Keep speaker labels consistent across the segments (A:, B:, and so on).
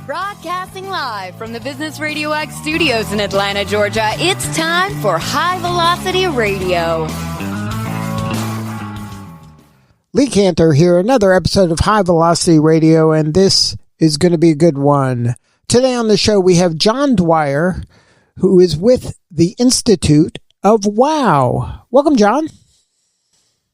A: Broadcasting live from the Business RadioX studios in Atlanta, Georgia, it's time for High Velocity Radio.
B: Lee Cantor here, another episode of High Velocity Radio, and this is going to be a good one. Today on the show, we have John Dwyer, who is with the Institute of Wow. Welcome, John.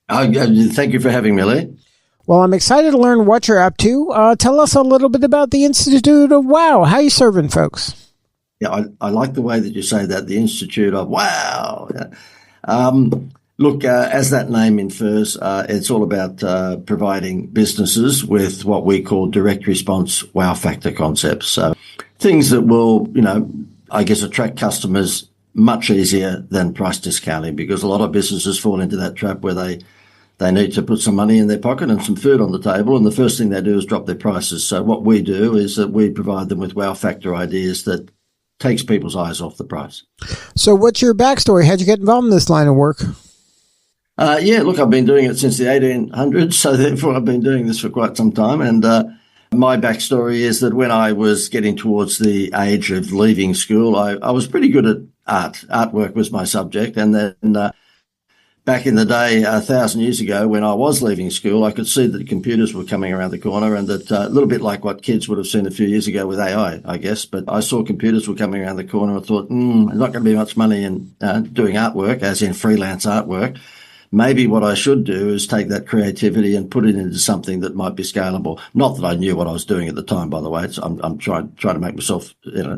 C: Thank you for having me, Lee.
B: Well, I'm excited to learn what you're up to. Tell us a little bit about the Institute of Wow. How are you serving folks?
C: Yeah, I like the way that you say that, the Institute of Wow. Look, as that name infers, it's all about providing businesses with what we call direct response wow factor concepts. So things that will, I guess, attract customers much easier than price discounting, because a lot of businesses fall into that trap where they need to put some money in their pocket and some food on the table, and the first thing they do is drop their prices. So what we do is that we provide them with wow factor ideas that takes people's eyes off the price.
B: So what's your backstory? How'd you get involved in this line of work?
C: Look, I've been doing it since the 1800s, so therefore I've been doing this for quite some time. And my backstory is that when I was getting towards the age of leaving school, I was pretty good at art. Artwork was my subject. And then back in the day, 1,000 years ago, when I was leaving school, I could see that computers were coming around the corner, and that a little bit like what kids would have seen a few years ago with AI, I guess. But I saw computers were coming around the corner. I thought, there's not going to be much money in doing artwork, as in freelance artwork. Maybe what I should do is take that creativity and put it into something that might be scalable. Not that I knew what I was doing at the time, by the way. I'm trying to make myself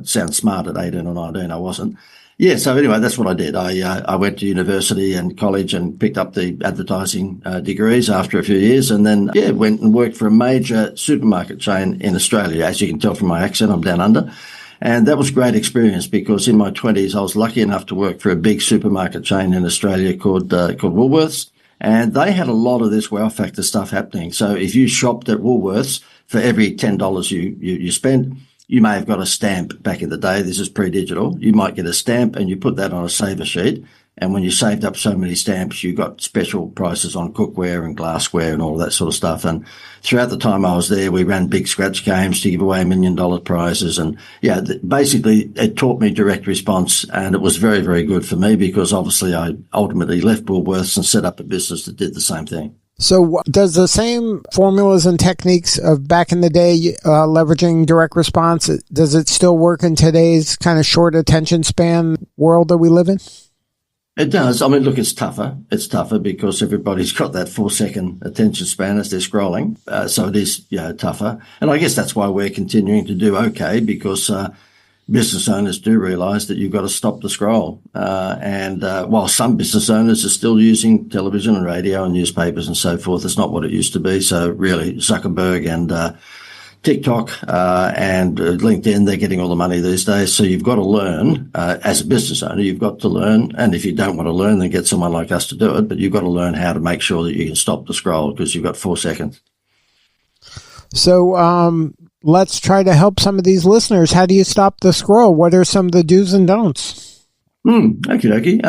C: sound smart at 18 or 19. I wasn't. Yeah, so anyway, that's what I did. I went to university and college and picked up the advertising degrees after a few years, and then, went and worked for a major supermarket chain in Australia. As you can tell from my accent, I'm down under. And that was a great experience, because in my 20s, I was lucky enough to work for a big supermarket chain in Australia called Woolworths. And they had a lot of this wow factor stuff happening. So if you shopped at Woolworths, for every $10 you spent, you may have got a stamp. Back in the day, this is pre-digital. You might get a stamp and you put that on a saver sheet. And when you saved up so many stamps, you got special prices on cookware and glassware and all that sort of stuff. And throughout the time I was there, we ran big scratch games to give away $1 million prizes. And basically it taught me direct response, and it was very, very good for me, because obviously I ultimately left Woolworths and set up a business that did the same thing.
B: So does the same formulas and techniques of back in the day, leveraging direct response, does it still work in today's kind of short attention span world that we live in?
C: It does. I mean, look, it's tougher. It's tougher because everybody's got that 4-second attention span as they're scrolling. So it is, tougher. And I guess that's why we're continuing to do okay, because business owners do realize that you've got to stop the scroll. And while some business owners are still using television and radio and newspapers and so forth, it's not what it used to be. So really, Zuckerberg and TikTok and LinkedIn, they're getting all the money these days. So you've got to learn, as a business owner, you've got to learn. And if you don't want to learn, then get someone like us to do it. But you've got to learn how to make sure that you can stop the scroll, because you've got 4 seconds.
B: So let's try to help some of these listeners. How do you stop the scroll? What are some of the do's and don'ts?
C: Okay.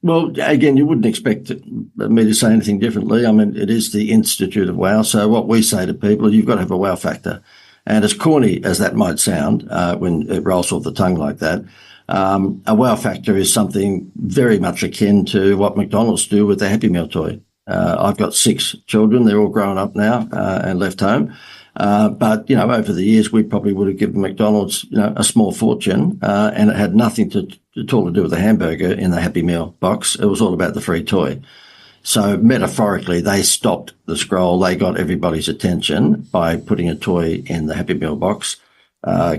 C: Well, again, you wouldn't expect me to say anything differently. I mean, it is the Institute of Wow. So what we say to people, you've got to have a wow factor. And as corny as that might sound, when it rolls off the tongue like that, a wow factor is something very much akin to what McDonald's do with the Happy Meal toy. I've got 6 children. They're all grown up now and left home. But, over the years, we probably would have given McDonald's, a small fortune, and it had nothing at all to do with the hamburger in the Happy Meal box. It was all about the free toy. So metaphorically, they stopped the scroll. They got everybody's attention by putting a toy in the Happy Meal box.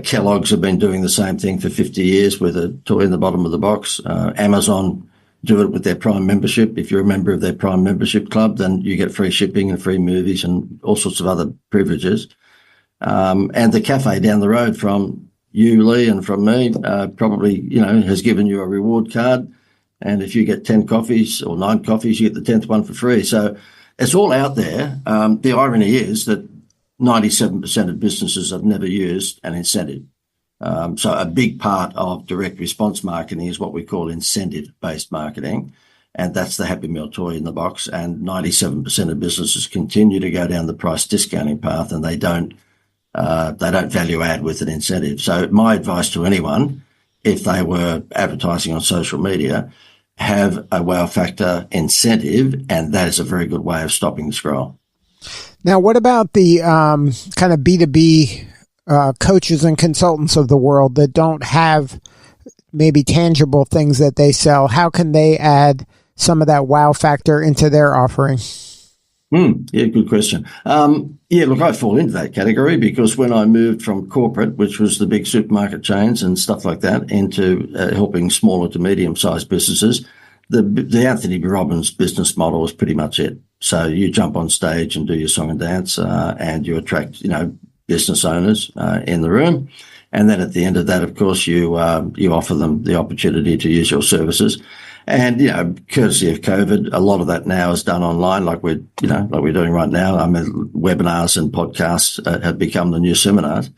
C: Kellogg's have been doing the same thing for 50 years with a toy in the bottom of the box. Amazon do it with their Prime membership. If you're a member of their Prime membership club, then you get free shipping and free movies and all sorts of other privileges. And the cafe down the road from you, Lee, and from me, probably, has given you a reward card. And if you get 10 coffees or 9 coffees, you get the 10th one for free. So it's all out there. The irony is that 97% of businesses have never used an incentive. So a big part of direct response marketing is what we call incentive-based marketing. And that's the Happy Meal toy in the box. And 97% of businesses continue to go down the price discounting path, and they don't they don't value add with an incentive. So my advice to anyone, if they were advertising on social media, have a wow factor incentive, and that is a very good way of stopping the scroll.
B: Now, what about the kind of B2B coaches and consultants of the world that don't have maybe tangible things that they sell? How can they add some of that wow factor into their offering?
C: Yeah, good question. Look, I fall into that category because when I moved from corporate, which was the big supermarket chains and stuff like that, into helping smaller to medium-sized businesses, the Anthony B. Robbins business model was pretty much it. So you jump on stage and do your song and dance, and you attract, business owners in the room. And then at the end of that, of course, you offer them the opportunity to use your services. And, courtesy of COVID, a lot of that now is done online, like we're doing right now. I mean, webinars and podcasts have become the new seminars.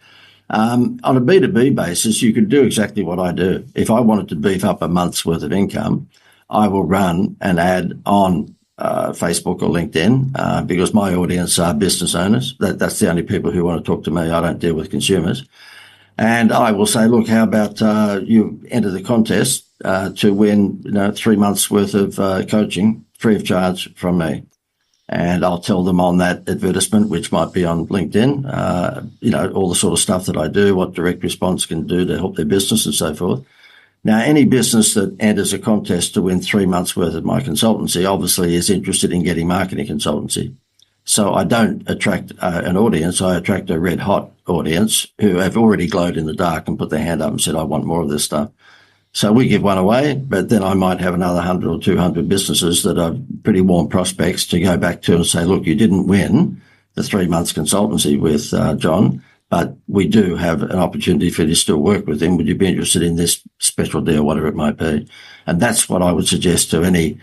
C: On a B2B basis, you could do exactly what I do. If I wanted to beef up a month's worth of income, I will run an ad on Facebook or LinkedIn because my audience are business owners. That's the only people who want to talk to me. I don't deal with consumers. And I will say, look, how about you enter the contest to win 3 months worth of coaching free of charge from me. And I'll tell them on that advertisement, which might be on LinkedIn, all the sort of stuff that I do, what direct response can do to help their business and so forth. Now, any business that enters a contest to win 3 months worth of my consultancy obviously is interested in getting marketing consultancy. So I don't attract an audience. I attract a red hot audience who have already glowed in the dark and put their hand up and said, I want more of this stuff. So we give one away, but then I might have another 100 or 200 businesses that are pretty warm prospects to go back to and say, look, you didn't win the 3 months consultancy with John, but we do have an opportunity for you to still work with him. Would you be interested in this special deal, whatever it might be? And that's what I would suggest to any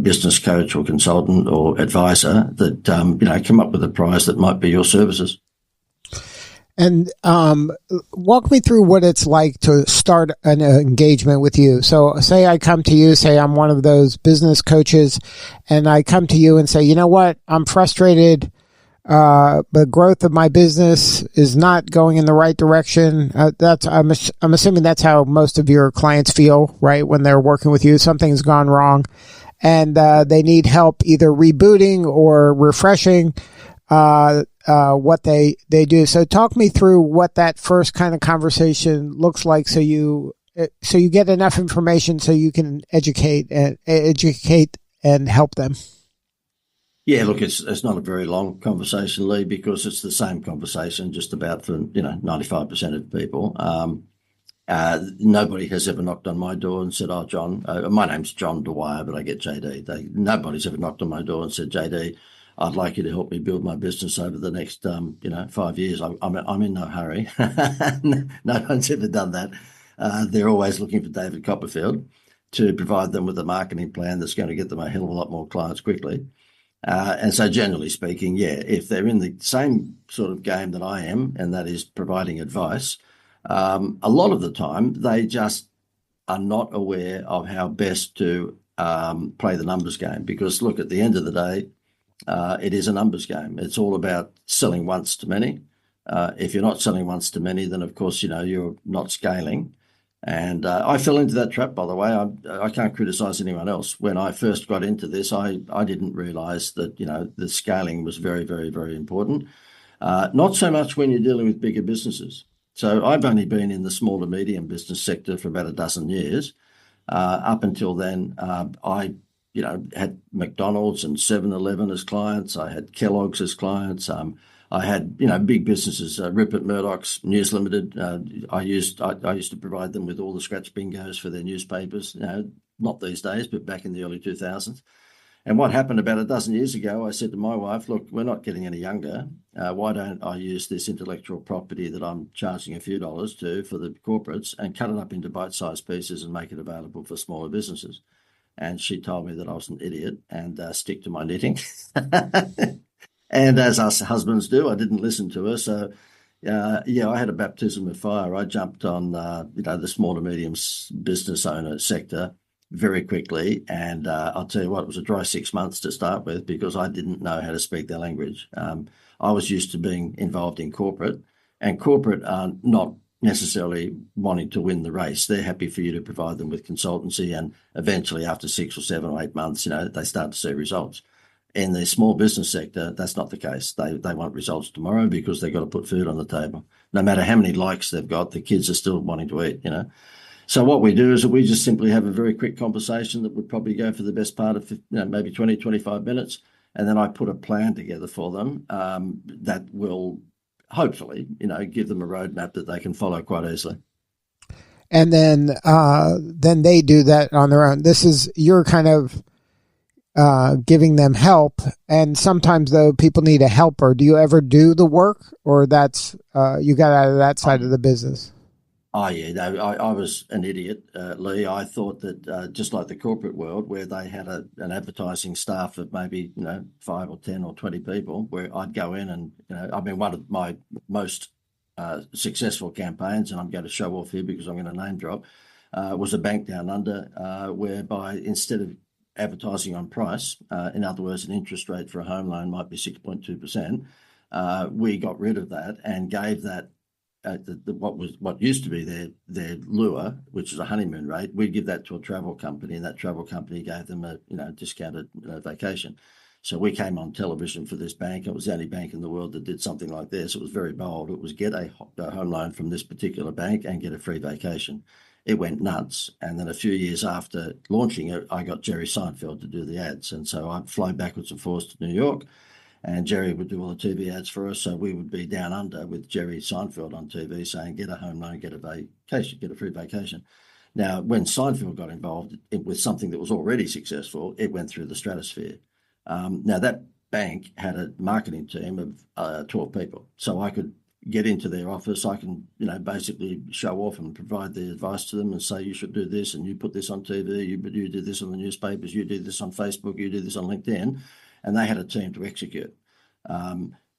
C: business coach or consultant or advisor that, come up with a prize that might be your services.
B: And walk me through what it's like to start an engagement with you. So say I come to you, say I'm one of those business coaches, and I come to you and say, you know what, I'm frustrated. The growth of my business is not going in the right direction. I'm assuming that's how most of your clients feel, right? When they're working with you, something's gone wrong and they need help either rebooting or refreshing what they do. So talk me through what that first kind of conversation looks like so you get enough information so you can educate and help them.
C: Yeah, look, it's not a very long conversation, Lee, because it's the same conversation just about for 95% of people. Nobody has ever knocked on my door and said, "Oh, John, my name's John Dwyer, but I get JD." Nobody's ever knocked on my door and said, "JD, I'd like you to help me build my business over the next 5 years." I'm in no hurry. No one's ever done that. They're always looking for David Copperfield to provide them with a marketing plan that's going to get them a hell of a lot more clients quickly. And so generally speaking, if they're in the same sort of game that I am, and that is providing advice, a lot of the time they just are not aware of how best to play the numbers game. Because look, at the end of the day, it is a numbers game. It's all about selling once to many. If you're not selling once to many, then of course, you're not scaling. And I fell into that trap, by the way. I can't criticize anyone else. When I first got into this, I didn't realize that, the scaling was very, very, very important. Not so much when you're dealing with bigger businesses. So I've only been in the small to medium business sector for about a dozen years. Up until then, I had McDonald's and 7-Eleven as clients. I had Kellogg's as clients. I had, big businesses, Rupert Murdoch's News Limited. I used to provide them with all the scratch bingos for their newspapers. Not these days, but back in the early 2000s. And what happened about a dozen years ago, I said to my wife, look, we're not getting any younger. Why don't I use this intellectual property that I'm charging a few dollars to for the corporates and cut it up into bite-sized pieces and make it available for smaller businesses? And she told me that I was an idiot and stick to my knitting. And as us husbands do, I didn't listen to her. So, I had a baptism of fire. I jumped on, the small to medium business owner sector very quickly. And I'll tell you what, it was a dry 6 months to start with because I didn't know how to speak their language. I was used to being involved in corporate, and corporate are not necessarily wanting to win the race. They're happy for you to provide them with consultancy, and eventually after 6 or 7 or 8 months, they start to see results. In the small business sector, that's not the case. They want results tomorrow because they've got to put food on the table. No matter how many likes they've got, the kids are still wanting to eat, So what we do is that we just simply have a very quick conversation that would probably go for the best part of maybe 20, 25 minutes. And then I put a plan together for them that will hopefully, give them a roadmap that they can follow quite easily.
B: And then they do that on their own. You're kind of giving them help. And sometimes though, people need a helper. Do you ever do the work, or that's you got out of that side of the business?
C: Oh, yeah. No, I was an idiot, Lee. I thought that just like the corporate world, where they had an advertising staff of maybe, 5 or 10 or 20 people, where I'd go in and, one of my most successful campaigns, and I'm going to show off here because I'm going to name drop, was a bank down under, whereby instead of advertising on price, in other words, an interest rate for a home loan might be 6.2%, we got rid of that and gave that what used to be their lure, which is a honeymoon rate. We'd give that to a travel company, and that travel company gave them a discounted vacation. So we came on television for this bank. It was the only bank in the world that did something like this. It was very bold. It was get a home loan from this particular bank and get a free vacation. It went nuts. And then a few years after launching it, I got Jerry Seinfeld to do the ads. And so I'd fly backwards and forwards to New York, and Jerry would do all the TV ads for us. So we would be down under with Jerry Seinfeld on TV saying, get a home loan, get a vacation, get a free vacation. Now, when Seinfeld got involved with something that was already successful, it went through the stratosphere. Now, that bank had a marketing team of 12 people. So I could get into their office. I can, basically show off and provide the advice to them and say, you should do this, and you put this on TV, you do this on the newspapers, you do this on Facebook, you do this on LinkedIn. And they had a team to execute.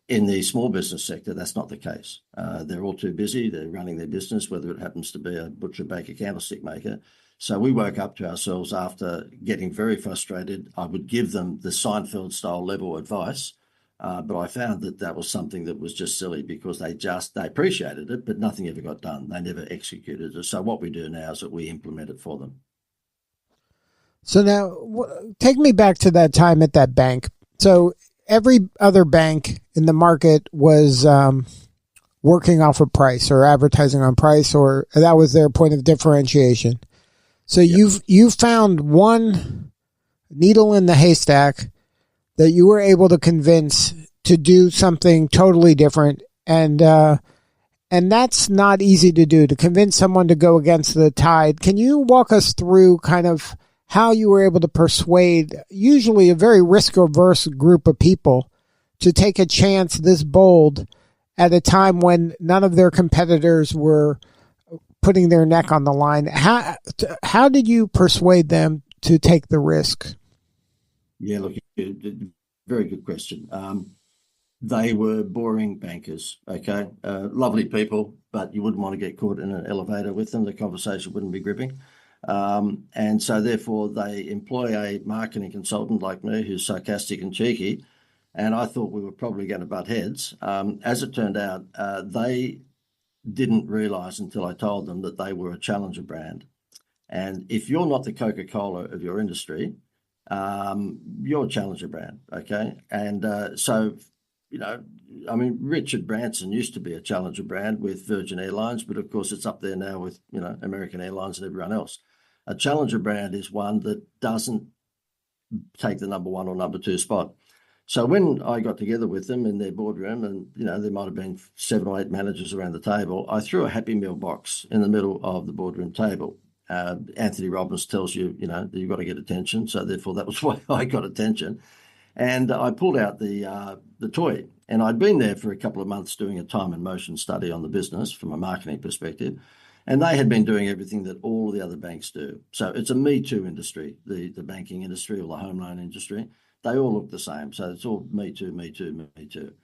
C: In the small business sector, that's not the case. They're all too busy. They're running their business, whether it happens to be a butcher, baker, candlestick maker. So we woke up to ourselves after getting very frustrated. I would give them the Seinfeld style level advice, but I found that was something that was just silly because they appreciated it, but nothing ever got done. They never executed it. So what we do now is that we implement it for them.
B: So now, take me back to that time at that bank. So every other bank in the market was working off of price or advertising on price, or that was their point of differentiation. So yep. you've found one needle in the haystack that you were able to convince to do something totally different, and that's not easy to do, to convince someone to go against the tide. Can you walk us through kind of how you were able to persuade usually a very risk-averse group of people to take a chance this bold at a time when none of their competitors were putting their neck on the line? How did you persuade them to take the risk?
C: Yeah, look, very good question. They were boring bankers, okay? Lovely people, but you wouldn't want to get caught in an elevator with them. The conversation wouldn't be gripping. And so therefore they employ a marketing consultant like me who's sarcastic and cheeky. And I thought we were probably going to butt heads. As it turned out, they didn't realize until I told them that they were a challenger brand. And if you're not the Coca-Cola of your industry, you're a challenger brand, okay? And so, Richard Branson used to be a challenger brand with Virgin Airlines, but of course it's up there now with, American Airlines and everyone else. A challenger brand is one that doesn't take the number one or number two spot. So when I got together with them in their boardroom, and there might have been 7 or 8 managers around the table, I threw a Happy Meal box in the middle of the boardroom table. Anthony Robbins tells you, that you've got to get attention. So therefore, that was why I got attention. And I pulled out the toy. And I'd been there for a couple of months doing a time and motion study on the business from a marketing perspective. And they had been doing everything that all the other banks do. So it's a Me Too industry, the banking industry or the home loan industry. They all look the same. So it's all Me Too, Me Too, Me Too.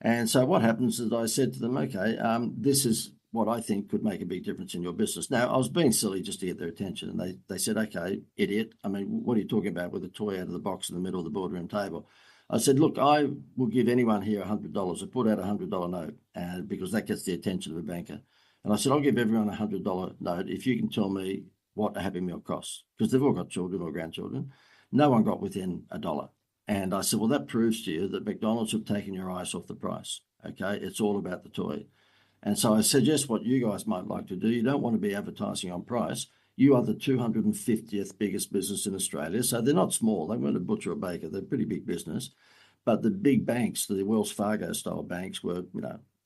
C: And so what happens is I said to them, okay, this is what I think could make a big difference in your business. Now, I was being silly just to get their attention, and they said, okay, idiot. I mean, what are you talking about with a toy out of the box in the middle of the boardroom table? I said, look, I will give anyone here $100. I put out a $100 note because that gets the attention of a banker. And I said, I'll give everyone a $100 note if you can tell me what a Happy Meal costs, because they've all got children or grandchildren. No one got within $1. And I said, well, that proves to you that McDonald's have taken your eyes off the price. Okay, it's all about the toy. And so I suggest what you guys might like to do. You don't want to be advertising on price. You are the 250th biggest business in Australia. So they're not small. They weren't a butcher or baker. They're a pretty big business. But the big banks, the Wells Fargo style banks, were,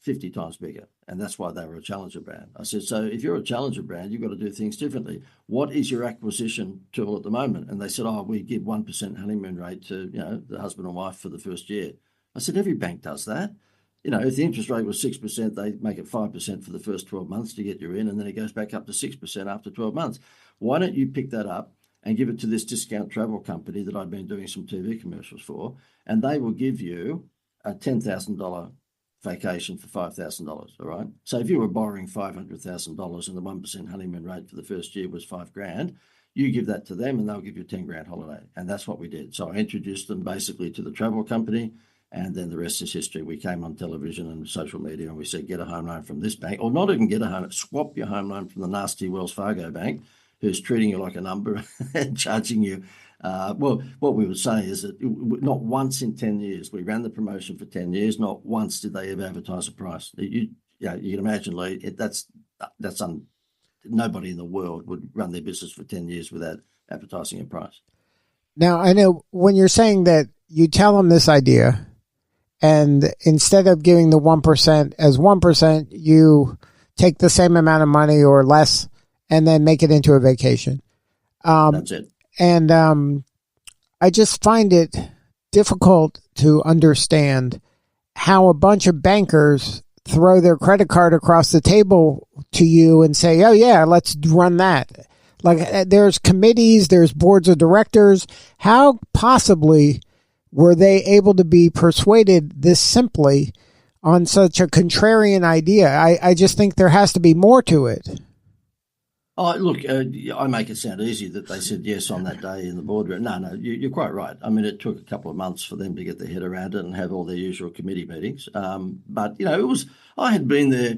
C: 50 times bigger. And that's why they were a challenger brand. I said, so if you're a challenger brand, you've got to do things differently. What is your acquisition tool at the moment? And they said, we give 1% honeymoon rate to, the husband and wife for the first year. I said, every bank does that. If the interest rate was 6%, they make it 5% for the first 12 months to get you in, and then it goes back up to 6% after 12 months. Why don't you pick that up and give it to this discount travel company that I've been doing some TV commercials for, and they will give you a $10,000 vacation for $5,000, all right? So if you were borrowing $500,000 and the 1% honeymoon rate for the first year was $5,000, you give that to them and they'll give you a $10,000 holiday. And that's what we did. So I introduced them basically to the travel company, and then the rest is history. We came on television and social media and we said, get a home loan from this bank, or not even get a home, swap your home loan from the nasty Wells Fargo bank, who's treating you like a number and charging you. Well, what we would say is that not once in 10 years, we ran the promotion for 10 years, not once did they ever advertise a price. You can imagine, Lee, nobody in the world would run their business for 10 years without advertising a price.
B: Now, I know when you're saying that you tell them this idea, and instead of giving the 1% as 1%, you take the same amount of money or less and then make it into a vacation.
C: That's it.
B: And I just find it difficult to understand how a bunch of bankers throw their credit card across the table to you and say, oh, yeah, let's run that. Like, there's committees, there's boards of directors. How possibly were they able to be persuaded this simply on such a contrarian idea? I just think there has to be more to it.
C: Oh, look, I make it sound easy that they said yes on that day in the boardroom. No, you're quite right. I mean, it took a couple of months for them to get their head around it and have all their usual committee meetings. But, I had been there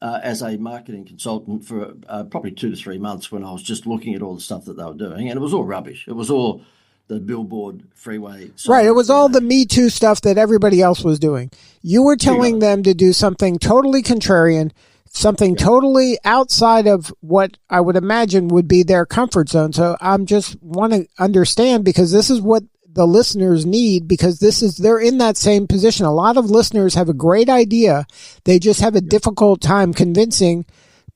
C: as a marketing consultant for probably 2 to 3 months when I was just looking at all the stuff that they were doing, and it was all rubbish. It was all the billboard freeway.
B: Right. It was all the Me Too stuff that everybody else was doing. You were telling them to do something totally contrarian, something totally outside of what I would imagine would be their comfort zone. So I'm just want to understand, because this is what the listeners need, because they're in that same position. A lot of listeners have a great idea. They just have a difficult time convincing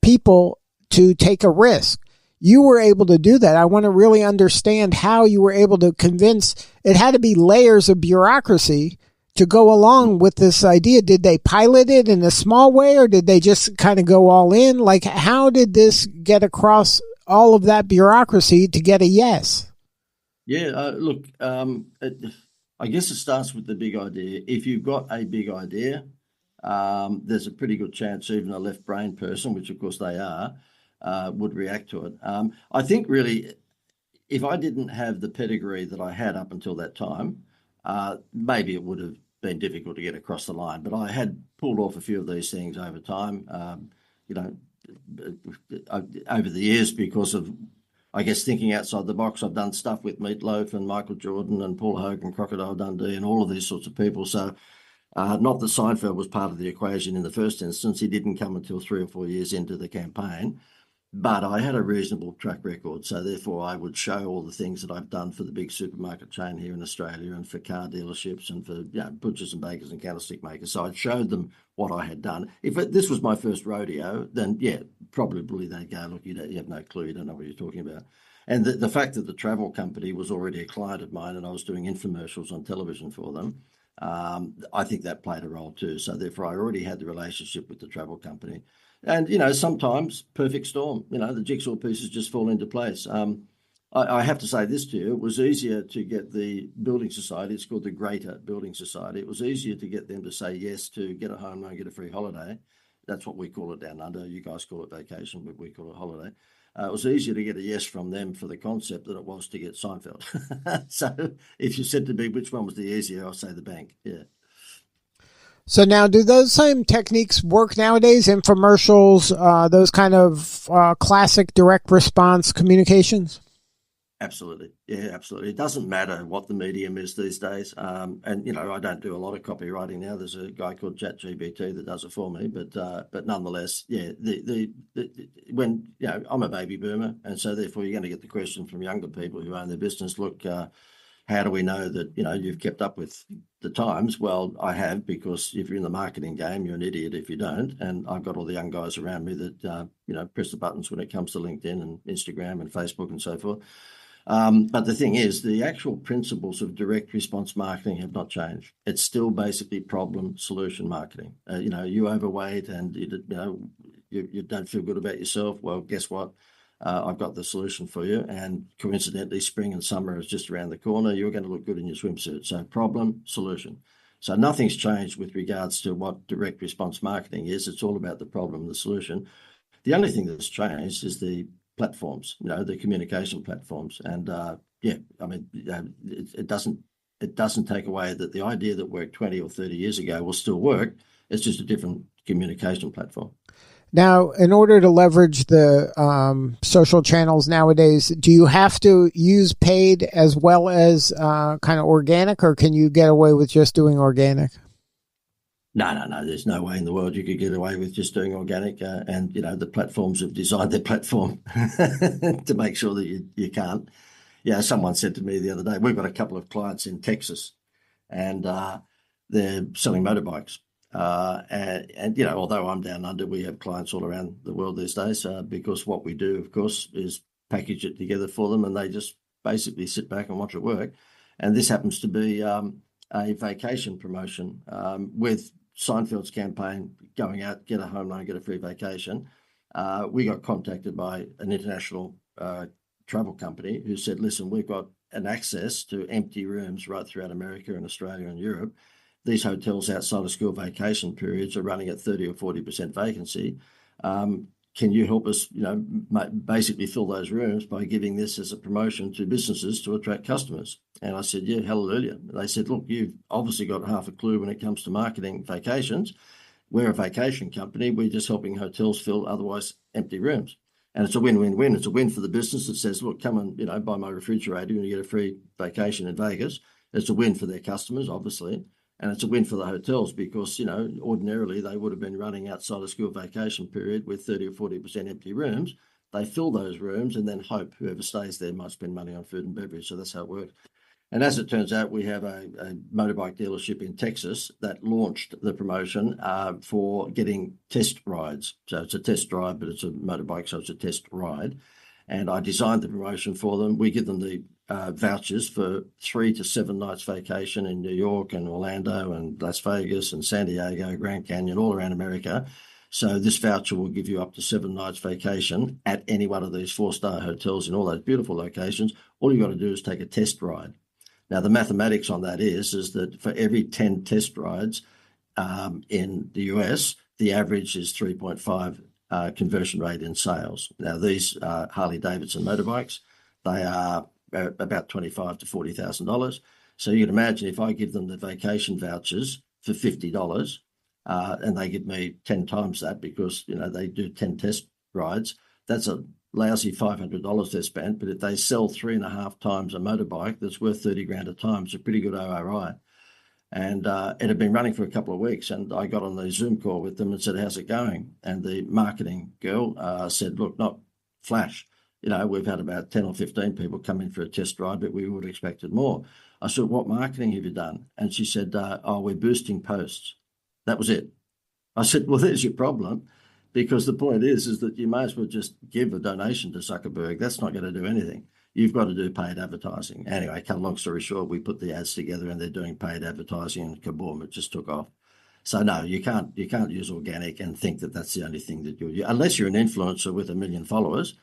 B: people to take a risk. You were able to do that. I want to really understand how you were able to convince. It had to be layers of bureaucracy to go along with this idea. Did they pilot it in a small way, or did they just kind of go all in? Like, how did this get across all of that bureaucracy to get a yes?
C: Yeah, look, I guess it starts with the big idea. If you've got a big idea, there's a pretty good chance even a left brain person, which of course they are, would react to it. I think really, if I didn't have the pedigree that I had up until that time, maybe it would have been difficult to get across the line. But I had pulled off a few of these things over time, over the years, because of, I guess, thinking outside the box. I've done stuff with Meat Loaf and Michael Jordan and Paul Hogan, Crocodile Dundee, and all of these sorts of people. So not that Seinfeld was part of the equation in the first instance. He didn't come until 3 or 4 years into the campaign. But I had a reasonable track record, so therefore I would show all the things that I've done for the big supermarket chain here in Australia, and for car dealerships, and for butchers and bakers and candlestick makers. So I showed them what I had done. If this was my first rodeo, then probably they'd go, look, you have no clue, you don't know what you're talking about. And the fact that the travel company was already a client of mine and I was doing infomercials on television for them, I think that played a role too. So therefore I already had the relationship with the travel company. And, sometimes perfect storm, the jigsaw pieces just fall into place. I have to say this to you, it was easier to get the building society, it's called the Greater Building Society, it was easier to get them to say yes to get a home loan, get a free holiday, That's what we call it down under. You guys call it vacation, but we call it holiday. It was easier to get a yes from them for the concept than it was to get Seinfeld. So if you said to me which one was the easier, I'll say the bank. Yeah.
B: So now, do those same techniques work nowadays? Infomercials, those kind of classic direct response communications?
C: Absolutely. Yeah, absolutely. It doesn't matter what the medium is these days. And, I don't do a lot of copywriting now. There's a guy called ChatGPT that does it for me. But nonetheless, yeah, when, I'm a baby boomer. And so therefore you're going to get the question from younger people who own their business. Look, how do we know that, you've kept up with the times? Well, I have, because if you're in the marketing game, you're an idiot if you don't. And I've got all the young guys around me that, press the buttons when it comes to LinkedIn and Instagram and Facebook and so forth. But the thing is, the actual principles of direct response marketing have not changed. It's still basically problem solution marketing. You overweight and you don't feel good about yourself. Well, guess what? I've got the solution for you. And coincidentally, spring and summer is just around the corner. You're going to look good in your swimsuit. So problem, solution. So nothing's changed with regards to what direct response marketing is. It's all about the problem and the solution. The only thing that's changed is the platforms, the communication platforms. And it doesn't take away that the idea that worked 20 or 30 years ago will still work. It's just a different communication platform.
B: Now, in order to leverage the social channels nowadays, do you have to use paid as well as kind of organic, or can you get away with just doing organic?
C: No. There's no way in the world you could get away with just doing organic. And the platforms have designed their platform to make sure that you can't. Someone said to me the other day, we've got a couple of clients in Texas, and they're selling motorbikes. And although I'm down under, we have clients all around the world these days, because what we do, of course, is package it together for them, and they just basically sit back and watch it work. And this happens to be a vacation promotion with Seinfeld's campaign, going out, get a home loan, get a free vacation. We got contacted by an international travel company who said, listen, we've got an access to empty rooms right throughout America and Australia and Europe. These hotels outside of school vacation periods are running at 30 or 40% vacancy. Can you help us, basically fill those rooms by giving this as a promotion to businesses to attract customers? And I said, yeah, hallelujah. They said, look, you've obviously got half a clue when it comes to marketing vacations. We're a vacation company. We're just helping hotels fill otherwise empty rooms. And it's a win-win-win. It's a win for the business that says, look, come and, buy my refrigerator and you get a free vacation in Vegas. It's a win for their customers, obviously. And it's a win for the hotels because, ordinarily they would have been running outside of school vacation period with 30 or 40% empty rooms. They fill those rooms and then hope whoever stays there might spend money on food and beverage. So that's how it works. And as it turns out, we have a motorbike dealership in Texas that launched the promotion for getting test rides. So it's a test drive, but it's a motorbike, so it's a test ride. And I designed the promotion for them. We give them the vouchers for 3 to 7 nights vacation in New York and Orlando and Las Vegas and San Diego, Grand Canyon, all around America. So this voucher will give you up to 7 nights vacation at any one of these 4-star hotels in all those beautiful locations. All you've got to do is take a test ride. Now, the mathematics on that is that for every 10 test rides in the US, the average is 3.5 conversion rate in sales. Now, these Harley Davidson motorbikes, they are about $25,000 to $40,000. So you can imagine if I give them the vacation vouchers for $50 and they give me 10 times that because, they do 10 test rides, that's a lousy $500 they've spent. But if they sell 3.5 times a motorbike that's worth $30,000 a time, it's a pretty good ORI. And it had been running for a couple of weeks, and I got on the Zoom call with them and said, how's it going? And the marketing girl said, look, not flash. We've had about 10 or 15 people come in for a test ride, but we would have expected more. I said, what marketing have you done? And she said, we're boosting posts. That was it. I said, well, there's your problem, because the point is that you may as well just give a donation to Zuckerberg. That's not going to do anything. You've got to do paid advertising. Anyway, cut a long story short, we put the ads together and they're doing paid advertising, and kaboom, it just took off. So no, you can't use organic and think that that's the only thing that you'll use. Unless you're an influencer with 1 million followers,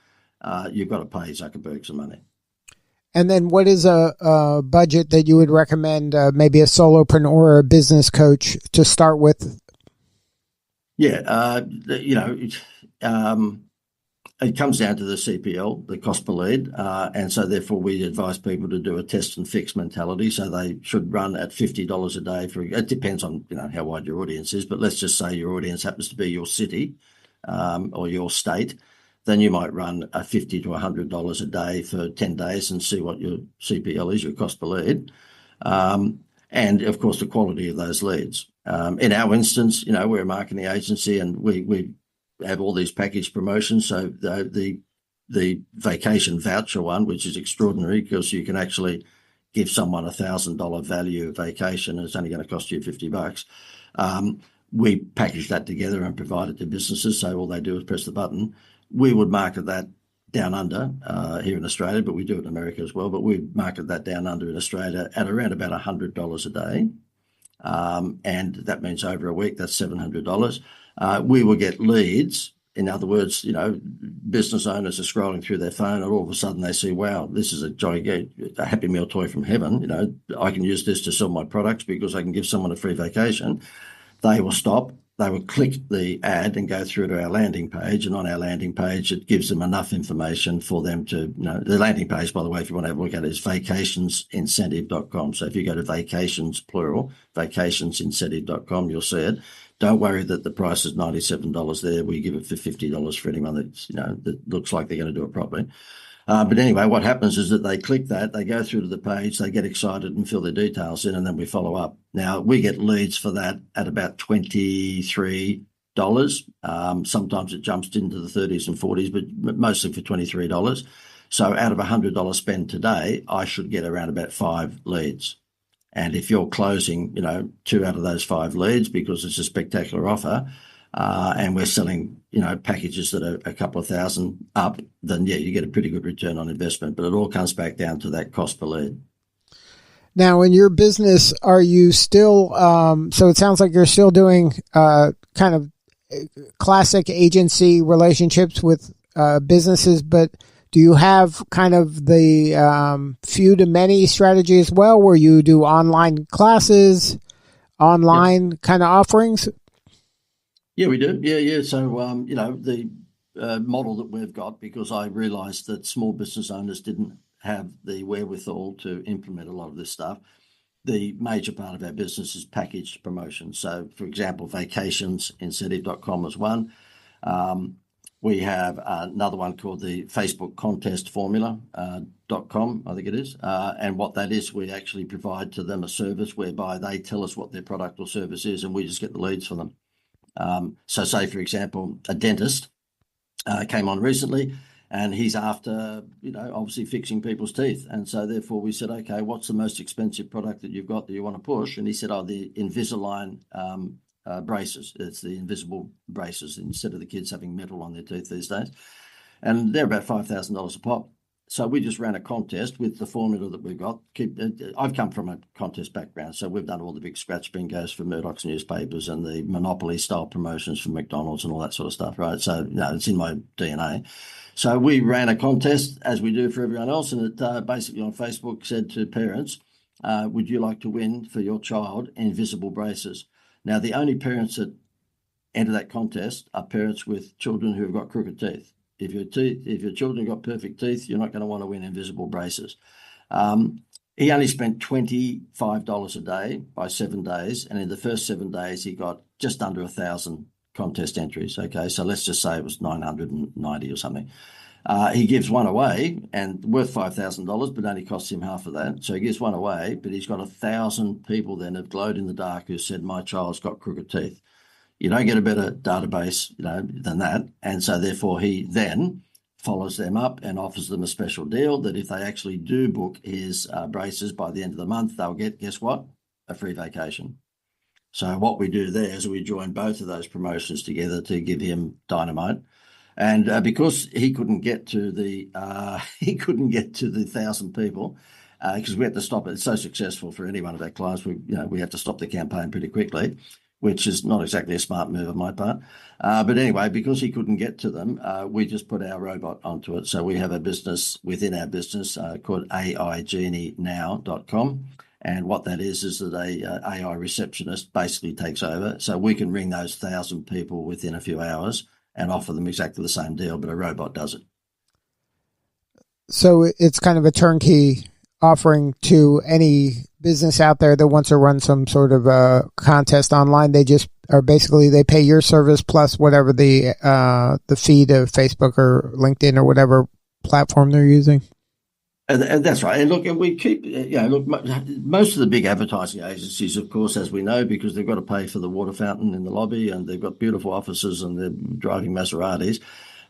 C: you've got to pay Zuckerberg some money.
B: And then what is a budget that you would recommend maybe a solopreneur or a business coach to start with?
C: Yeah, it comes down to the CPL, the cost per lead, and so therefore we advise people to do a test and fix mentality. So they should run at $50 a day. It depends on how wide your audience is, but let's just say your audience happens to be your city or your state. Then you might run a $50 to $100 a day for 10 days and see what your CPL is, your cost per lead, and of course the quality of those leads. In our instance, we're a marketing agency and we have all these package promotions. So the vacation voucher one, which is extraordinary because you can actually give someone $1,000 value vacation and it's only going to cost you $50. We package that together and provide it to businesses. So all they do is press the button. We would market that down under here in Australia, but we do it in America as well. But we market that down under in Australia at around about $100 a day. And that means over a week, that's $700. We will get leads. In other words, business owners are scrolling through their phone and all of a sudden they see, wow, this is a Happy Meal toy from heaven. I can use this to sell my products because I can give someone a free vacation. They will stop. They will click the ad and go through to our landing page. And on our landing page, it gives them enough information for them to, the landing page, by the way, if you want to have a look at it, is vacationsincentive.com. So if you go to vacations, plural, vacationsincentive.com, you'll see it. Don't worry that the price is $97 there. We give it for $50 for anyone that looks like they're going to do it properly. But anyway, what happens is that they click that, they go through to the page, they get excited and fill their details in, and then we follow up. Now, we get leads for that at about $23. Sometimes it jumps into the 30s and 40s, but mostly for $23. So out of $100 spend today, I should get around about 5 leads. And if you're closing, 2 out of those 5 leads because it's a spectacular offer, and we're selling, packages that are a couple of thousand up, then yeah, you get a pretty good return on investment. But it all comes back down to that cost per lead.
B: Now, in your business, are you still, so it sounds like you're still doing kind of classic agency relationships with businesses, but do you have kind of the few to many strategy as well, where you do online classes, online kind of offerings?
C: Yeah, we do. Yeah. So, the model that we've got, because I realised that small business owners didn't have the wherewithal to implement a lot of this stuff. The major part of our business is packaged promotion. So, for example, vacationsincentive.com is one. We have another one called the Facebook contest formula.com, I think it is. And what that is, we actually provide to them a service whereby they tell us what their product or service is and we just get the leads for them. So say, for example, a dentist came on recently and he's after, obviously fixing people's teeth. And so therefore we said, okay, what's the most expensive product that you've got that you want to push? And he said, the Invisalign braces. It's the invisible braces instead of the kids having metal on their teeth these days. And they're about $5,000 a pop. So we just ran a contest with the formula that we've got. I've come from a contest background, so we've done all the big scratch bingos for Murdoch's newspapers and the Monopoly style promotions for McDonald's and all that sort of stuff, right? So it's in my DNA. So we ran a contest as we do for everyone else, and it basically on Facebook said to parents, would you like to win for your child invisible braces? Now, the only parents that enter that contest are parents with children who have got crooked teeth. If your children got perfect teeth, you're not going to want to win invisible braces. He only spent $25 a day by 7 days, and in the first 7 days, he got just under 1,000 contest entries. Okay, so let's just say it was 990 or something. He gives one away and worth $5,000, but only costs him half of that. So he gives one away, but he's got 1,000 people then have glowed in the dark who said, my child's got crooked teeth. You don't get a better database, than that. And so therefore he then follows them up and offers them a special deal that if they actually do book his braces by the end of the month, they'll get, guess what? A free vacation. So what we do there is we join both of those promotions together to give him dynamite. And because he couldn't get to the 1,000 people, because we had to stop it. It's so successful for any one of our clients. We have to stop the campaign pretty quickly, which is not exactly a smart move on my part. But anyway, because he couldn't get to them, we just put our robot onto it. So we have a business within our business called AIGenienow.com. And what that is that a AI receptionist basically takes over. So we can ring those 1,000 people within a few hours and offer them exactly the same deal, but a robot does it.
B: So it's kind of a turnkey offering to any business out there that wants to run some sort of a contest online. They just are basically, they pay your service plus whatever the feed of Facebook or LinkedIn or whatever platform they're using.
C: And that's right. And look, and we keep, most of the big advertising agencies, of course, as we know, because they've got to pay for the water fountain in the lobby and they've got beautiful offices and they're driving Maseratis,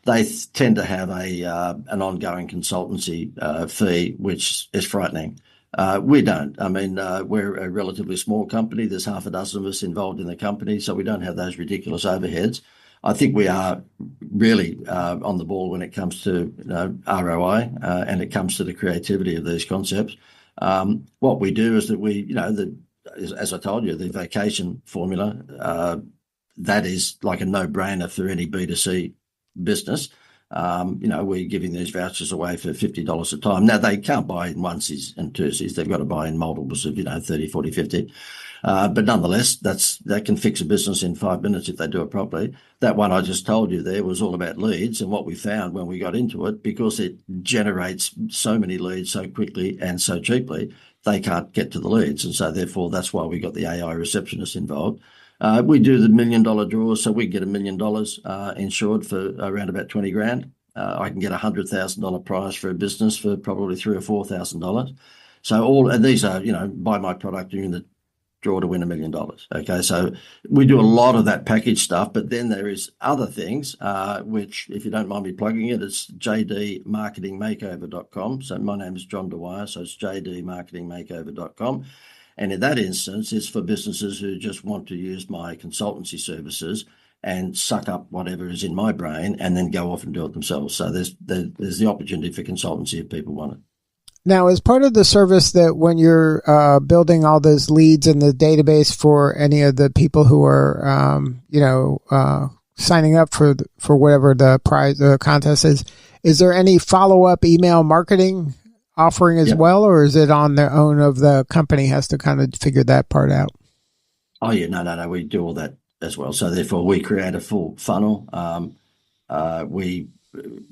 C: they tend to have an ongoing consultancy fee, which is frightening. We don't. I mean, we're a relatively small company. There's half a dozen of us involved in the company, so we don't have those ridiculous overheads. I think we are really on the ball when it comes to ROI and it comes to the creativity of these concepts. What we do is that we, as I told you, the vacation formula, that is like a no-brainer for any B2C business. We're giving these vouchers away for $50 a time. Now, they can't buy in onesies and twosies. They've got to buy in multiples of, 30, 40, 50. But nonetheless, that can fix a business in 5 minutes if they do it properly. That one I just told you there was all about leads. And what we found when we got into it, because it generates so many leads so quickly and so cheaply, they can't get to the leads. And so therefore, that's why we got the AI receptionist involved. We do the $1 million draws, so we get $1 million insured for around about 20 grand. I can get $100,000 prize for a business for probably $3,000 or $4,000. So and these are, buy my product, you're in the draw to win $1 million. Okay, so we do a lot of that package stuff, but then there is other things, which, if you don't mind me plugging it, it's jdmarketingmakeover.com. So my name is John Dwyer, so it's jdmarketingmakeover.com. And in that instance, it's for businesses who just want to use my consultancy services and suck up whatever is in my brain and then go off and do it themselves. So there's the opportunity for consultancy if people want it.
B: Now, as part of the service, that when you're building all those leads in the database for any of the people who are, signing up for whatever the prize contest is there any follow-up email marketing offering as well, or is it on their own of the company has to kind of figure that part out?
C: Oh, yeah, no, we do all that as well. So therefore, we create a full funnel. We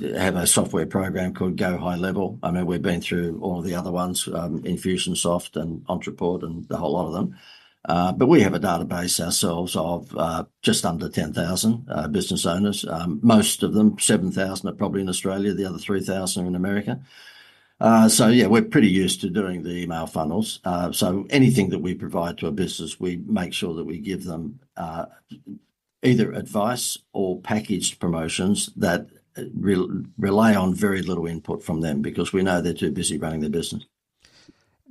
C: have a software program called Go High Level. I mean, we've been through all of the other ones, Infusionsoft and Entreport and the whole lot of them. But we have a database ourselves of just under 10,000 business owners. Most of them, 7,000 are probably in Australia. The other 3,000 are in America. We're pretty used to doing the email funnels. So anything that we provide to a business, we make sure that we give them either advice or packaged promotions that rely on very little input from them, because we know they're too busy running their business.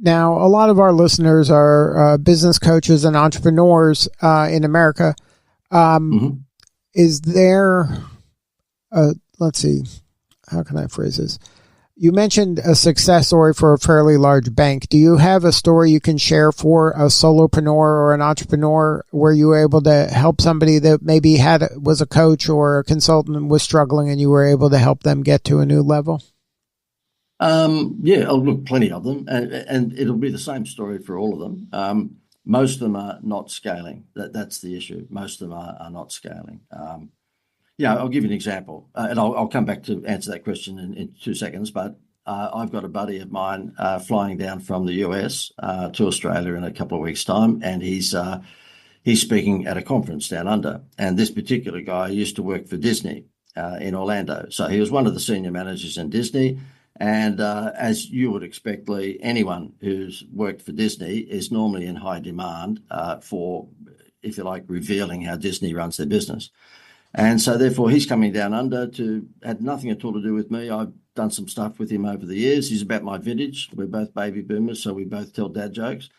B: Now, a lot of our listeners are business coaches and entrepreneurs in America. Is there, let's see, how can I phrase this? You mentioned a success story for a fairly large bank. Do you have a story you can share for a solopreneur or an entrepreneur where you were able to help somebody that maybe was a coach or a consultant and was struggling, and you were able to help them get to a new level? Look, plenty of them, and it'll be the same story for all of them. Most of them are not scaling. That's the issue. Most of them are not scaling. I'll give you an example, and I'll come back to answer that question in 2 seconds. But I've got a buddy of mine flying down from the US to Australia in a couple of weeks' time, and he's speaking at a conference down under. And this particular guy used to work for Disney in Orlando, so he was one of the senior managers in Disney. And as you would expect, Lee, anyone who's worked for Disney is normally in high demand for, if you like, revealing how Disney runs their business. And so therefore he's coming down under had nothing at all to do with me. I've done some stuff with him over the years. He's about my vintage. We're both baby boomers, so we both tell dad jokes.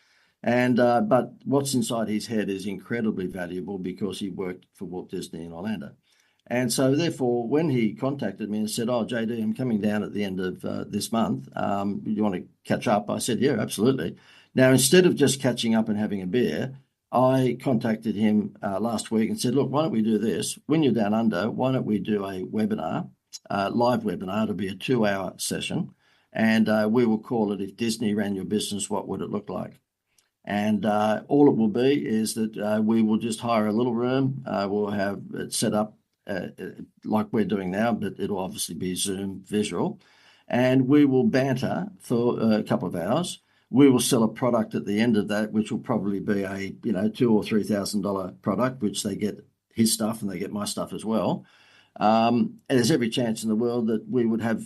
B: And but what's inside his head is incredibly valuable because he worked for Walt Disney in Orlando. And so therefore, when he contacted me and said, "Oh, JD, I'm coming down at the end of this month. You want to catch up?" I said, "Yeah, absolutely." Now, instead of just catching up and having a beer, I contacted him last week and said, "Look, why don't we do this? When you're down under, why don't we do a webinar, live webinar? It'll be a 2-hour session, and we will call it 'If Disney Ran Your Business, What Would It Look Like?'"
C: And all it will be is that we will just hire a little room. We'll have it set up like we're doing now, but it'll obviously be Zoom visual. And we will banter for a couple of hours. We will sell a product at the end of that, which will probably be a $2,000 or $3,000 product, which they get his stuff and they get my stuff as well. And there's every chance in the world that we would have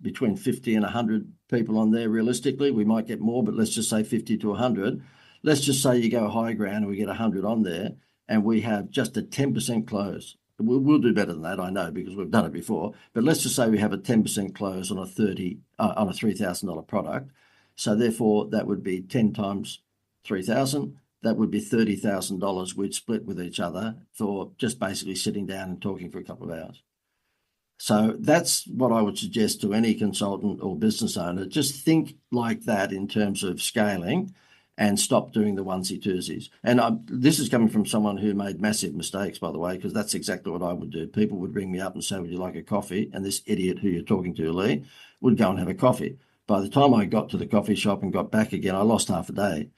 C: between 50 and 100 people on there. Realistically, we might get more, but let's just say 50 to 100. Let's just say you go high ground and we get 100 on there, and we have just a 10% close. We'll do better than that, I know, because we've done it before. But let's just say we have a 10% close on a $3,000 product. So therefore, that would be 10 times 3,000. That would be $30,000 we'd split with each other for just basically sitting down and talking for a couple of hours. So that's what I would suggest to any consultant or business owner. Just think like that in terms of scaling and stop doing the onesie-twosies. And this is coming from someone who made massive mistakes, by the way, because that's exactly what I would do. People would ring me up and say, would you like a coffee? And this idiot who you're talking to, Lee, would go and have a coffee. By the time I got to the coffee shop and got back again, I lost half a day.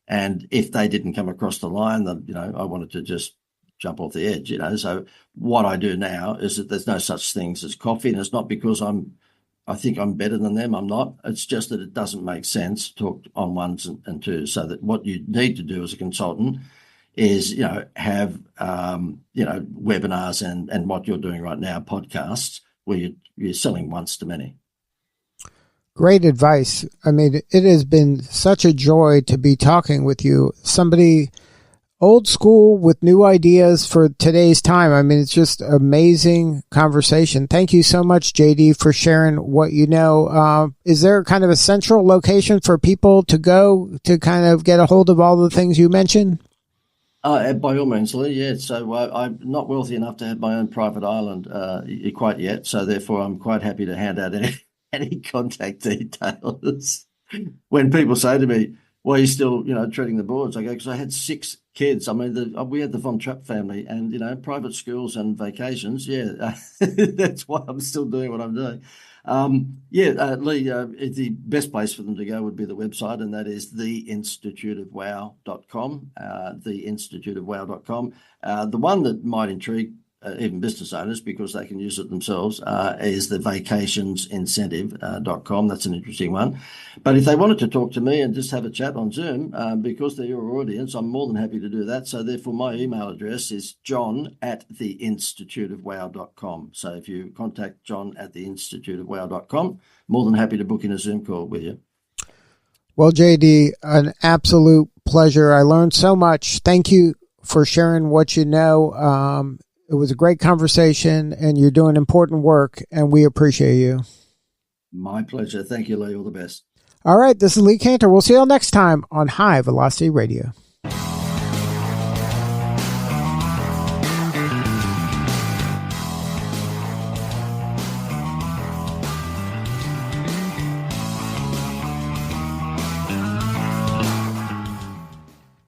C: And if they didn't come across the line, then, I wanted to just jump off the edge, So what I do now is that there's no such things as coffee. And it's not because I think I'm better than them. I'm not. It's just that it doesn't make sense to talk on ones and twos. So that what you need to do as a consultant is, have, webinars and what you're doing right now, podcasts, where you're selling once to many.
B: Great advice. I mean, it has been such a joy to be talking with you. Somebody old school with new ideas for today's time. I mean, it's just amazing conversation. Thank you so much, JD, for sharing what you know. Is there kind of a central location for people to go to kind of get a hold of all the things you mentioned?
C: By all means, Lee, yeah. So I'm not wealthy enough to have my own private island quite yet. So therefore, I'm quite happy to hand out any contact details. When people say to me, why are you still, treading the boards? I go, because I had 6 kids. I mean, we had the Von Trapp family and, private schools and vacations. Yeah, that's why I'm still doing what I'm doing. Lee, the best place for them to go would be the website, and that is theinstituteofwow.com, theinstituteofwow.com. The one that might intrigue even business owners, because they can use it themselves, is the vacationsincentive.com. That's an interesting one. But if they wanted to talk to me and just have a chat on Zoom, because they're your audience, I'm more than happy to do that. So therefore, my email address is john@theinstituteofwow.com. So if you contact john@theinstituteofwow.com, more than happy to book in a Zoom call with you.
B: Well, JD, an absolute pleasure. I learned so much. Thank you for sharing what you know. It was a great conversation, and you're doing important work, and we appreciate you.
C: My pleasure. Thank you, Lee. All the best.
B: All right, this is Lee Cantor. We'll see you all next time on High Velocity Radio.